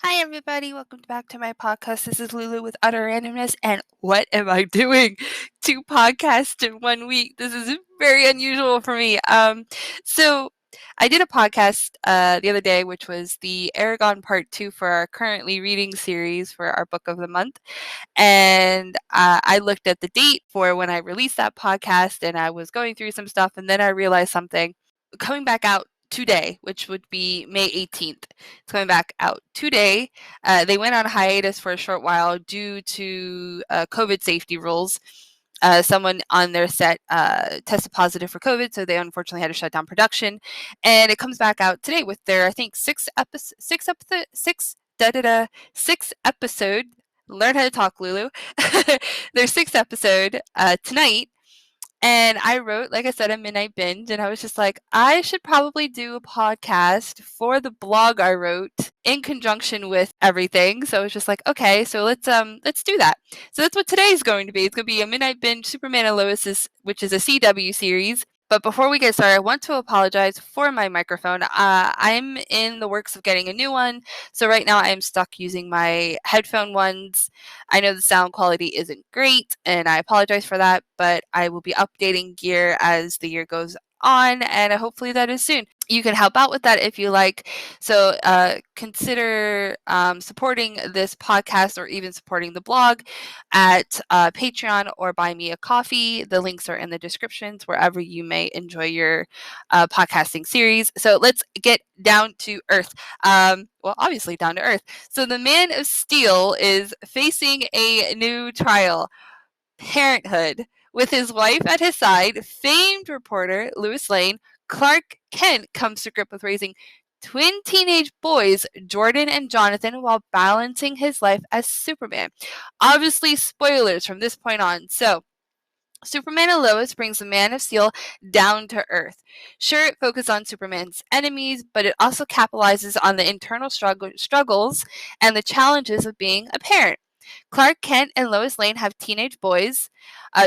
Hi, everybody. Welcome back to my podcast. This is Lulu with Utter Randomness. And what am I doing? 2 podcasts in 1 week. This is very unusual for me. So I did a podcast the other day, which was the Aragon Part 2 for our currently reading series for our book of the month. And I looked at the date for when I released that podcast, and I was going through some stuff, and then I realized something. Coming back out today, which would be May 18th. It's coming back out today. They went on hiatus for a short while due to COVID safety rules. Someone on their set tested positive for COVID, so they unfortunately had to shut down production. And it comes back out today with their, I think, six episode. Learn how to talk, Lulu. Their sixth episode tonight. And I wrote, like I said, a midnight binge, and I was just like, I should probably do a podcast for the blog I wrote in conjunction with everything. So I was just like, okay, so let's do that. So that's what today's going to be. It's going to be a midnight binge, Superman and Lois, which is a CW series. But before we get started, I want to apologize for my microphone. I'm in the works of getting a new one. So right now I am stuck using my headphone ones. I know the sound quality isn't great, and I apologize for that, but I will be updating gear as the year goes on, and hopefully that is soon. You can help out with that if you like. So consider supporting this podcast or even supporting the blog at Patreon or Buy Me a Coffee. The links are in the descriptions wherever you may enjoy your podcasting series. So let's get down to earth. Well, obviously down to earth. So the Man of Steel is facing a new trial, Parenthood. With his wife at his side, famed reporter Lois Lane, Clark Kent comes to grip with raising twin teenage boys, Jordan and Jonathan, while balancing his life as Superman. Obviously, spoilers from this point on. So, Superman and Lois brings the Man of Steel down to earth. Sure, it focuses on Superman's enemies, but it also capitalizes on the internal struggles and the challenges of being a parent. Clark Kent and Lois Lane have teenage boys,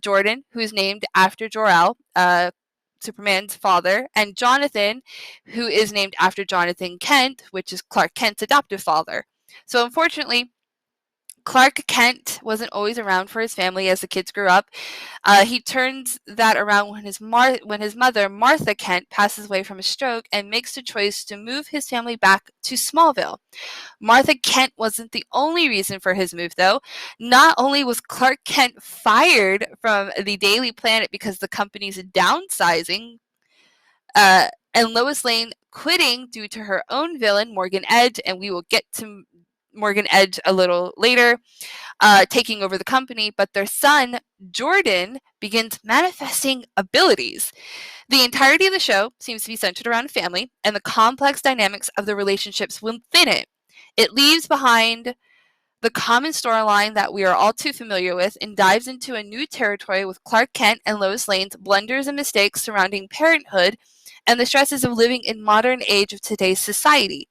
Jordan, who is named after Jor-El, Superman's father, and Jonathan, who is named after Jonathan Kent, which is Clark Kent's adoptive father. So unfortunately, Clark Kent wasn't always around for his family as the kids grew up. He turns that around when his mother, Martha Kent, passes away from a stroke and makes the choice to move his family back to Smallville. Martha Kent wasn't the only reason for his move, though. Not only was Clark Kent fired from the Daily Planet because the company's downsizing, and Lois Lane quitting due to her own villain, Morgan Edge, and we will get to Morgan Edge a little later, taking over the company, but their son, Jordan, begins manifesting abilities. The entirety of the show seems to be centered around family and the complex dynamics of the relationships within it. It leaves behind the common storyline that we are all too familiar with and dives into a new territory with Clark Kent and Lois Lane's blunders and mistakes surrounding parenthood and the stresses of living in modern age of today's society.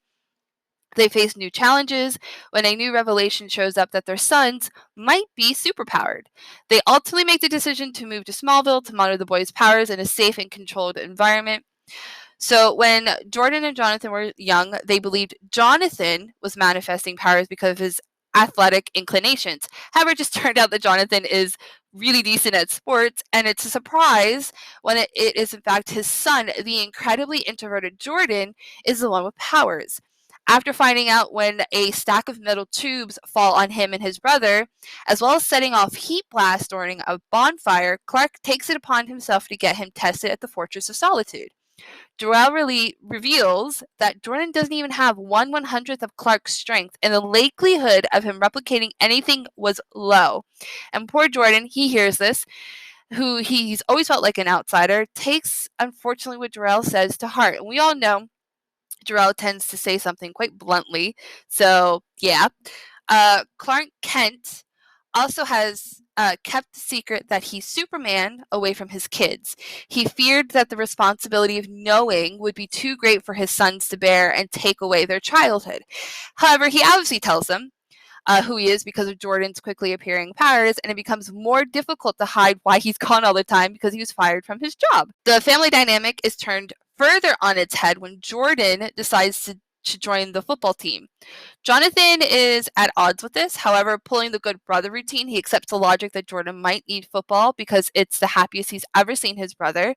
They face new challenges when a new revelation shows up that their sons might be superpowered. They ultimately make the decision to move to Smallville to monitor the boys' powers in a safe and controlled environment. So when Jordan and Jonathan were young, they believed Jonathan was manifesting powers because of his athletic inclinations. However, it just turned out that Jonathan is really decent at sports, and it's a surprise when it is in fact his son, the incredibly introverted Jordan, is the one with powers. After finding out when a stack of metal tubes fall on him and his brother, as well as setting off heat blasts during a bonfire, Clark takes it upon himself to get him tested at the Fortress of Solitude. Jor-El really reveals that Jordan doesn't even have 1/100th of Clark's strength, and the likelihood of him replicating anything was low. And poor Jordan, he hears this, who he's always felt like an outsider, takes, unfortunately, what Jor-El says to heart. And we all know Jor-El tends to say something quite bluntly. So, yeah. Clark Kent also has kept the secret that he's Superman away from his kids. He feared that the responsibility of knowing would be too great for his sons to bear and take away their childhood. However, he obviously tells them who he is because of Jordan's quickly appearing powers, and it becomes more difficult to hide why he's gone all the time because he was fired from his job. The family dynamic is turned further on its head when Jordan decides to to join the football team. Jonathan is at odds with this. However, pulling the good brother routine, he accepts the logic that Jordan might need football because it's the happiest he's ever seen his brother.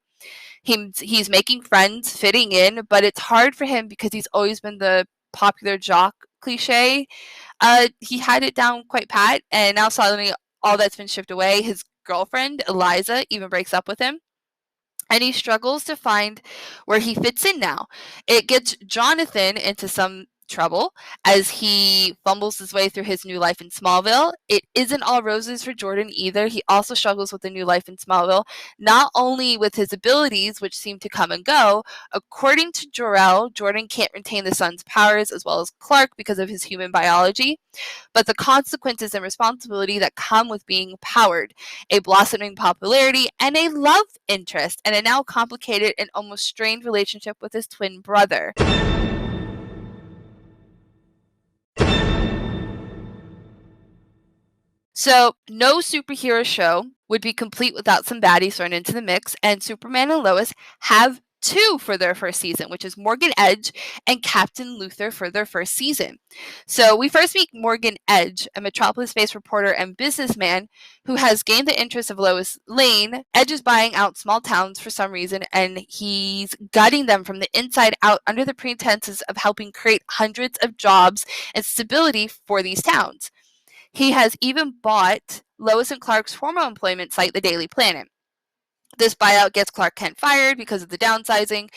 He's making friends, fitting in, but it's hard for him because he's always been the popular jock cliche. He had it down quite pat, and now suddenly all that's been stripped away. His girlfriend, Eliza, even breaks up with him, and he struggles to find where he fits in now. It gets Jonathan into some trouble as he fumbles his way through his new life in Smallville. It isn't all roses for Jordan either. He also struggles with the new life in Smallville, not only with his abilities, which seem to come and go. According to Jor-El, Jordan can't retain the sun's powers as well as Clark because of his human biology, but the consequences and responsibility that come with being powered, a blossoming popularity, and a love interest, and a now complicated and almost strained relationship with his twin brother. So, no superhero show would be complete without some baddies thrown into the mix, and Superman and Lois have two for their first season, which is Morgan Edge and Captain Luthor for their first season. So, we first meet Morgan Edge, a Metropolis-based reporter and businessman who has gained the interest of Lois Lane. Edge is buying out small towns for some reason, and he's gutting them from the inside out under the pretenses of helping create hundreds of jobs and stability for these towns. He has even bought Lois and Clark's former employment site, the Daily Planet. This buyout gets Clark Kent fired because of the downsizing,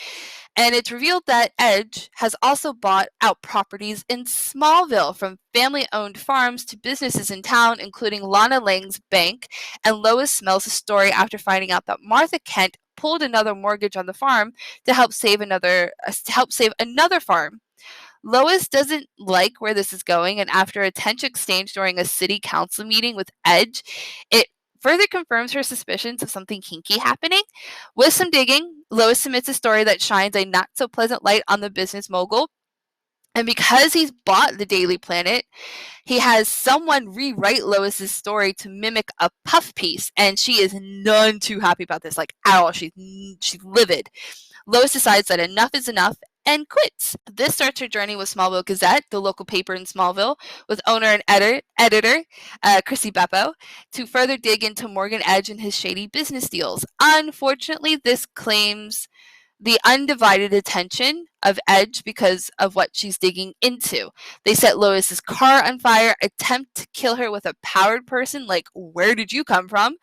and it's revealed that Edge has also bought out properties in Smallville, from family-owned farms to businesses in town, including Lana Lang's bank, and Lois smells the story after finding out that Martha Kent pulled another mortgage on the farm to help save another farm. Lois doesn't like where this is going, and after a tense exchange during a city council meeting with Edge, it further confirms her suspicions of something kinky happening. With some digging, Lois submits a story that shines a not so pleasant light on the business mogul. And because he's bought the Daily Planet, he has someone rewrite Lois's story to mimic a puff piece, and she is none too happy about this, like at all. She's livid. Lois decides that enough is enough and quits. This starts her journey with Smallville Gazette, the local paper in Smallville, with owner and editor Chrissy Beppo, to further dig into Morgan Edge and his shady business deals. Unfortunately, this claims the undivided attention of Edge because of what she's digging into. They set Lois's car on fire, attempt to kill her with a powered person, like, where did you come from?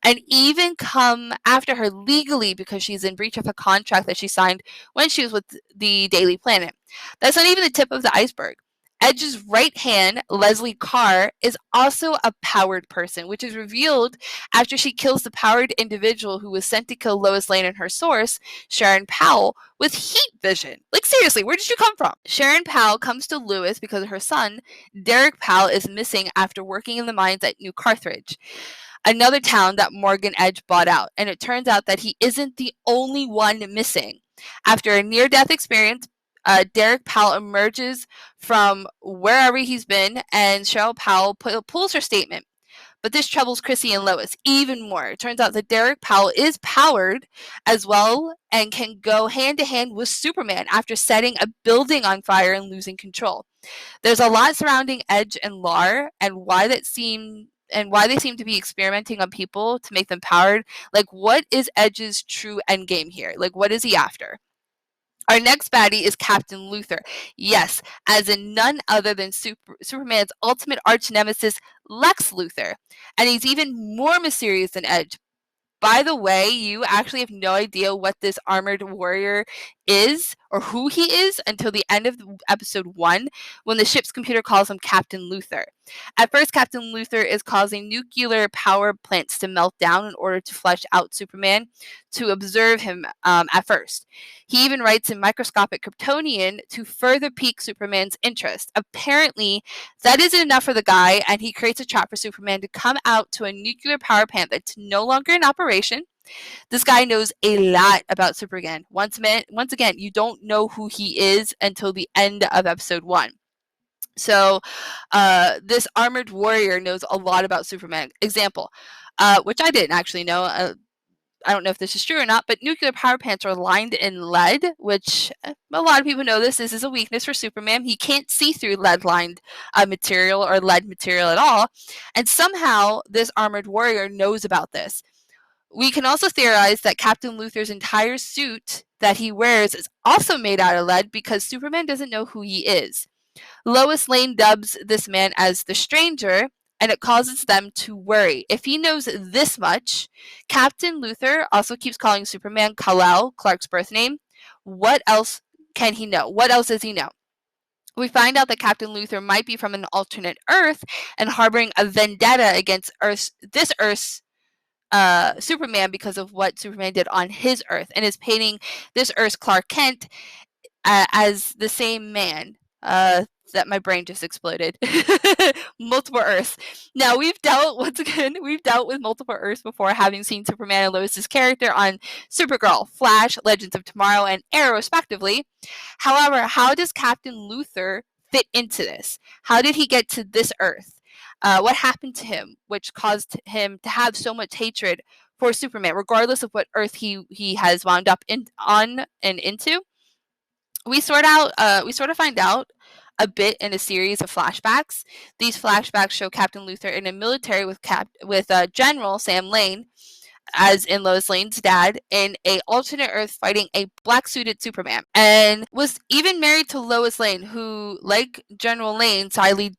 And even come after her legally because she's in breach of a contract that she signed when she was with the Daily Planet. That's not even the tip of the iceberg. Edge's right hand, Leslie Carr, is also a powered person, which is revealed after she kills the powered individual who was sent to kill Lois Lane and her source, Sharon Powell, with heat vision. Like, seriously, where did you come from? Sharon Powell comes to Lewis because her son, Derek Powell, is missing after working in the mines at New Carthage, another town that Morgan Edge bought out. And it turns out that he isn't the only one missing. After a near-death experience, Derek Powell emerges from wherever he's been, and Cheryl Powell pulls her statement. But this troubles Chrissy and Lois even more. It turns out that Derek Powell is powered as well and can go hand to hand with Superman after setting a building on fire and losing control. There's a lot surrounding Edge and Lar and why they seem to be experimenting on people to make them powered. Like, what is Edge's true endgame here? Like, what is he after? Our next baddie is Captain Luthor. Yes, as in none other than Superman's ultimate arch nemesis, Lex Luthor. And he's even more mysterious than Edge. By the way, you actually have no idea what this armored warrior is or who he is until the end of episode 1, when the ship's computer calls him Captain Luthor. At first, Captain Luthor is causing nuclear power plants to melt down in order to flush out Superman to observe him at first. He even writes in microscopic Kryptonian to further pique Superman's interest. Apparently, that isn't enough for the guy, and he creates a trap for Superman to come out to a nuclear power plant that's no longer in operation. This guy knows a lot about Superman. Once again, you don't know who he is until the end of episode 1. So, this armored warrior knows a lot about Superman. Example, which I didn't actually know. I don't know if this is true or not, but nuclear power plants are lined in lead, which a lot of people know this. This is a weakness for Superman. He can't see through lead-lined material or lead material at all. And somehow this armored warrior knows about this. We can also theorize that Captain Luthor's entire suit that he wears is also made out of lead because Superman doesn't know who he is. Lois Lane dubs this man as the Stranger, and it causes them to worry. If he knows this much, Captain Luthor also keeps calling Superman Kal-El, Clark's birth name. What else can he know? What else does he know? We find out that Captain Luthor might be from an alternate Earth and harboring a vendetta against Earth's Superman because of what Superman did on his Earth, and is painting this Earth's Clark Kent as the same man. That my brain just exploded. Multiple Earths. Now we've dealt with multiple Earths before, having seen Superman and Lois's character on Supergirl, Flash, Legends of Tomorrow, and Arrow, respectively. However, how does Captain Luthor fit into this? How did he get to this Earth? What happened to him, which caused him to have so much hatred for Superman, regardless of what Earth he has wound up on and into? We sort of find out a bit in a series of flashbacks. These flashbacks show Captain Luthor in a military with General Sam Lane, as in Lois Lane's dad, in a alternate Earth fighting a black-suited Superman, and was even married to Lois Lane, who, like General Lane, sadly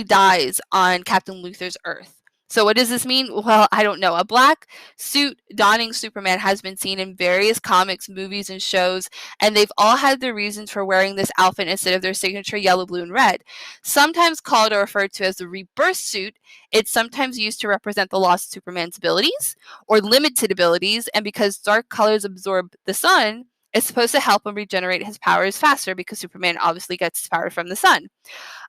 dies on Captain Luthor's Earth. So what does this mean? Well, I don't know. A black suit donning Superman has been seen in various comics, movies, and shows, and they've all had their reasons for wearing this outfit instead of their signature yellow, blue, and red. Sometimes called or referred to as the rebirth suit, it's sometimes used to represent the loss of Superman's abilities or limited abilities, and because dark colors absorb the sun, it's supposed to help him regenerate his powers faster because Superman obviously gets his power from the sun.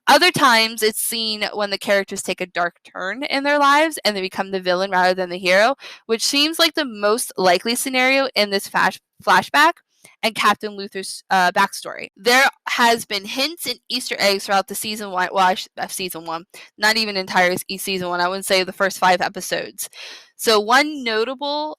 Other times, it's seen when the characters take a dark turn in their lives and they become the villain rather than the hero, which seems like the most likely scenario in this flashback and Captain Luthor's backstory. There has been hints and Easter eggs throughout the season one. Well, season one, not even entire season one. I wouldn't say the first 5 episodes. So one notable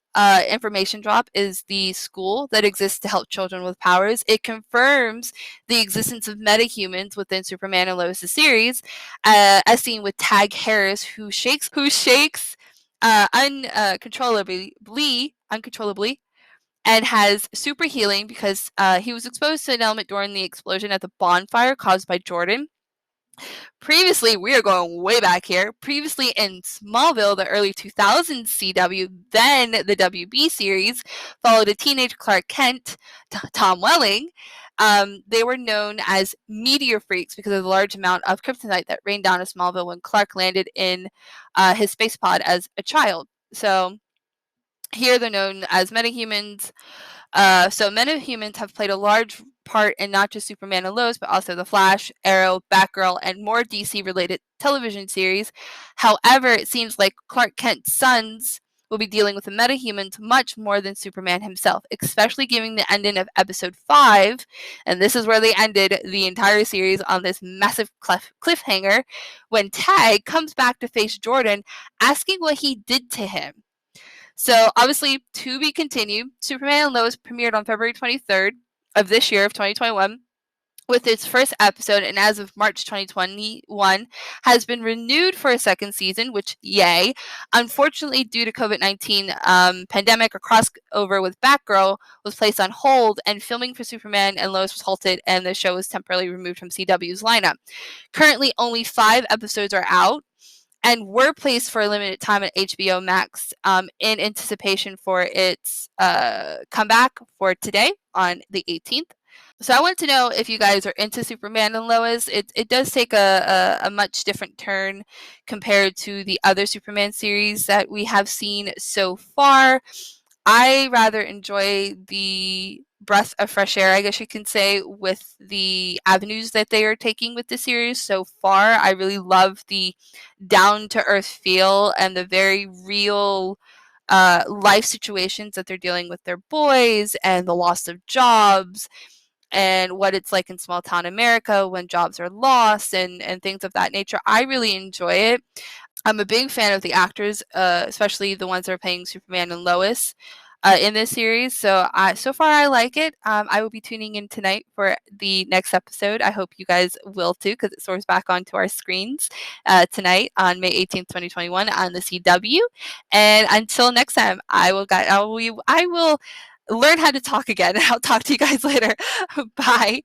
information drop is the school that exists to help children with powers. It confirms the existence of metahumans within Superman and Lois' series, as seen with Tag Harris, who shakes uncontrollably, and has super healing because he was exposed to an element during the explosion at the bonfire caused by Jordan. Previously, we are going way back here. Previously in Smallville, the early 2000s CW, then the WB series, followed a teenage Clark Kent, Tom Welling. They were known as meteor freaks because of the large amount of kryptonite that rained down in Smallville when Clark landed in his space pod as a child. So here they're known as metahumans. So metahumans have played a large part in not just Superman and Lois, but also The Flash, Arrow, Batgirl, and more DC-related television series. However, it seems like Clark Kent's sons will be dealing with the metahumans much more than Superman himself, especially given the ending of episode 5, and this is where they ended the entire series on this massive cliffhanger, when Tag comes back to face Jordan, asking what he did to him. So, obviously, to be continued, Superman and Lois premiered on February 23rd of this year, of 2021, with its first episode, and as of March 2021, has been renewed for a second season, which, yay. Unfortunately, due to COVID-19 pandemic, a crossover with Batgirl was placed on hold, and filming for Superman and Lois was halted, and the show was temporarily removed from CW's lineup. Currently, only 5 episodes are out, and were placed for a limited time at HBO Max in anticipation for its comeback for today on the 18th. So I want to know if you guys are into Superman and Lois. It does take a much different turn compared to the other Superman series that we have seen so far. I rather enjoy the breath of fresh air, I guess you can say, with the avenues that they are taking with the series so far. I really love the down-to-earth feel and the very real life situations that they're dealing with their boys, and the loss of jobs, and what it's like in small town America when jobs are lost, and things of that nature. I really enjoy it. I'm a big fan of the actors, especially the ones that are playing Superman and Lois. in this series. So far I like it. I will be tuning in tonight for the next episode. I hope you guys will too, because it soars back onto our screens tonight on May 18th, 2021 on the CW. And until next time, I will learn how to talk again. I'll talk to you guys later. Bye.